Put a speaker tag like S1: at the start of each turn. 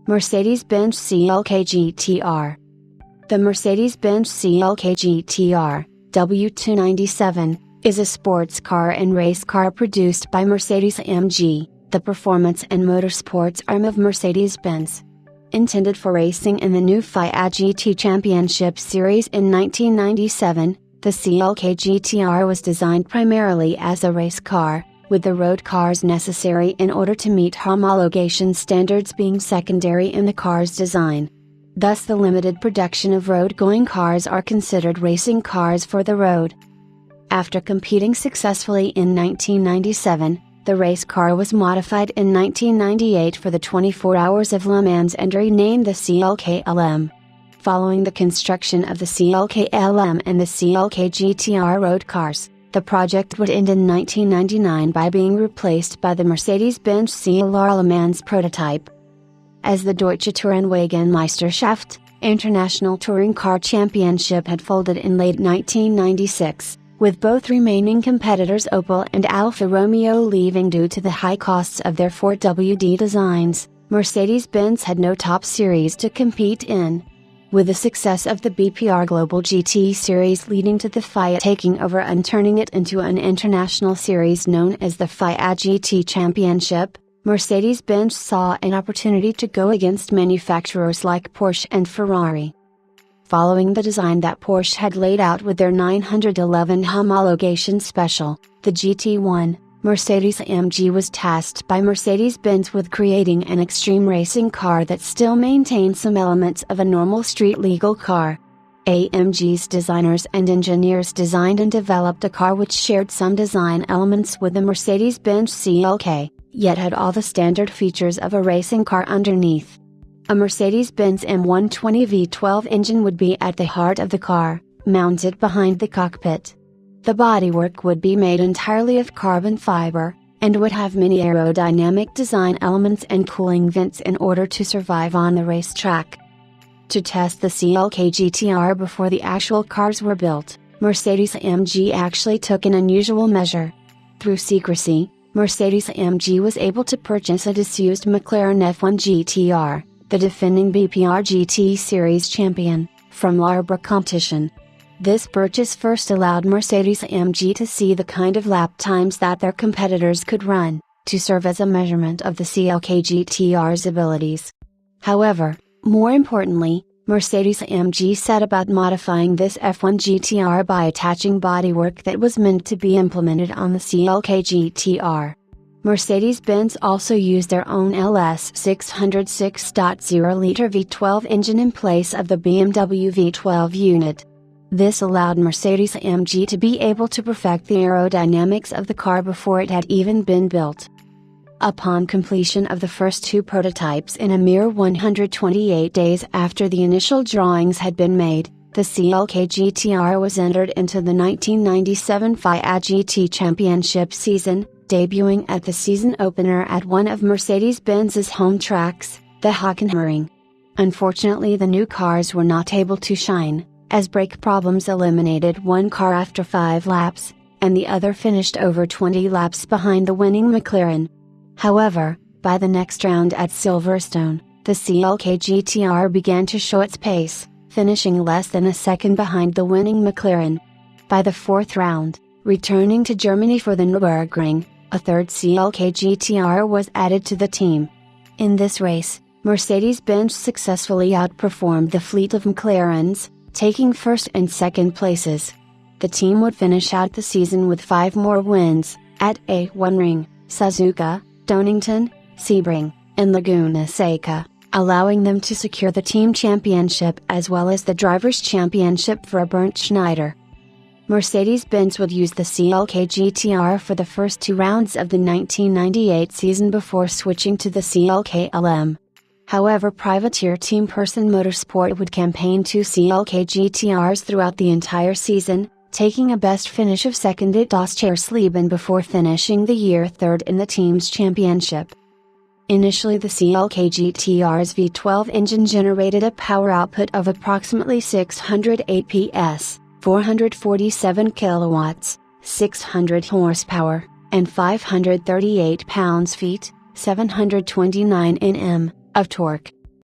S1: Mercedes-Benz CLK GTR. The Mercedes-Benz CLK GTR, W297, is a sports car and race car produced by Mercedes-AMG, the performance and motorsports arm of Mercedes-Benz. Intended for racing in the new FIA GT Championship Series in 1997, the CLK GTR was designed primarily as a race car, with the road cars necessary in order to meet homologation standards being secondary in the car's design. Thus the limited production of road-going cars are considered racing cars for the road. After competing successfully in 1997, the race car was modified in 1998 for the 24 Hours of Le Mans and renamed the CLK LM. Following the construction of the CLK LM and the CLK GTR road cars, the project would end in 1999 by being replaced by the Mercedes-Benz CLR Le Mans prototype. As the Deutsche Tourenwagenmeisterschaft, International Touring Car Championship had folded in late 1996, with both remaining competitors Opel and Alfa Romeo leaving due to the high costs of their 4WD designs, Mercedes-Benz had no top series to compete in. With the success of the BPR Global GT Series leading to the FIA taking over and turning it into an international series known as the FIA GT Championship, Mercedes-Benz saw an opportunity to go against manufacturers like Porsche and Ferrari. Following the design that Porsche had laid out with their 911 homologation special, the GT1, Mercedes-AMG was tasked by Mercedes-Benz with creating an extreme racing car that still maintained some elements of a normal street-legal car. AMG's designers and engineers designed and developed a car which shared some design elements with the Mercedes-Benz CLK, yet had all the standard features of a racing car underneath. A Mercedes-Benz M120 V12 engine would be at the heart of the car, mounted behind the cockpit. The bodywork would be made entirely of carbon fiber, and would have many aerodynamic design elements and cooling vents in order to survive on the racetrack. To test the CLK GTR before the actual cars were built, Mercedes-AMG actually took an unusual measure. Through secrecy, Mercedes-AMG was able to purchase a disused McLaren F1 GTR, the defending BPR GT Series champion, from Larborough Competition. This purchase first allowed Mercedes-AMG to see the kind of lap times that their competitors could run, to serve as a measurement of the CLK GTR's abilities. However, more importantly, Mercedes-AMG set about modifying this F1 GTR by attaching bodywork that was meant to be implemented on the CLK GTR. Mercedes-Benz also used their own LS 606.0-liter V12 engine in place of the BMW V12 unit. This allowed Mercedes-AMG to be able to perfect the aerodynamics of the car before it had even been built. Upon completion of the first two prototypes in a mere 128 days after the initial drawings had been made, the CLK GTR was entered into the 1997 FIA GT Championship season, debuting at the season opener at one of Mercedes-Benz's home tracks, the Hockenheimring. Unfortunately, the new cars were not able to shine, as brake problems eliminated one car after 5 laps, and the other finished over 20 laps behind the winning McLaren. However, by the next round at Silverstone, the CLK GTR began to show its pace, finishing less than a second behind the winning McLaren. By the fourth round, returning to Germany for the Nürburgring, a third CLK GTR was added to the team. In this race, Mercedes-Benz successfully outperformed the fleet of McLarens, taking first and second places. The team would finish out the season with 5 more wins, at A1 Suzuka, Donington, Sebring, and Laguna Seca, allowing them to secure the team championship as well as the drivers' championship for Bernd Schneider. Mercedes-Benz would use the CLK GTR for the first 2 rounds of the 1998 season before switching to the CLK LM. However, privateer team Person Motorsport would campaign 2 CLK GTRs throughout the entire season, taking a best finish of second at Oschersleben before finishing the year third in the team's championship. Initially, the CLK GTR's V12 engine generated a power output of approximately 608 PS, 447 kilowatts, 600 horsepower, and 538 pounds-feet, 729 Nm, of torque.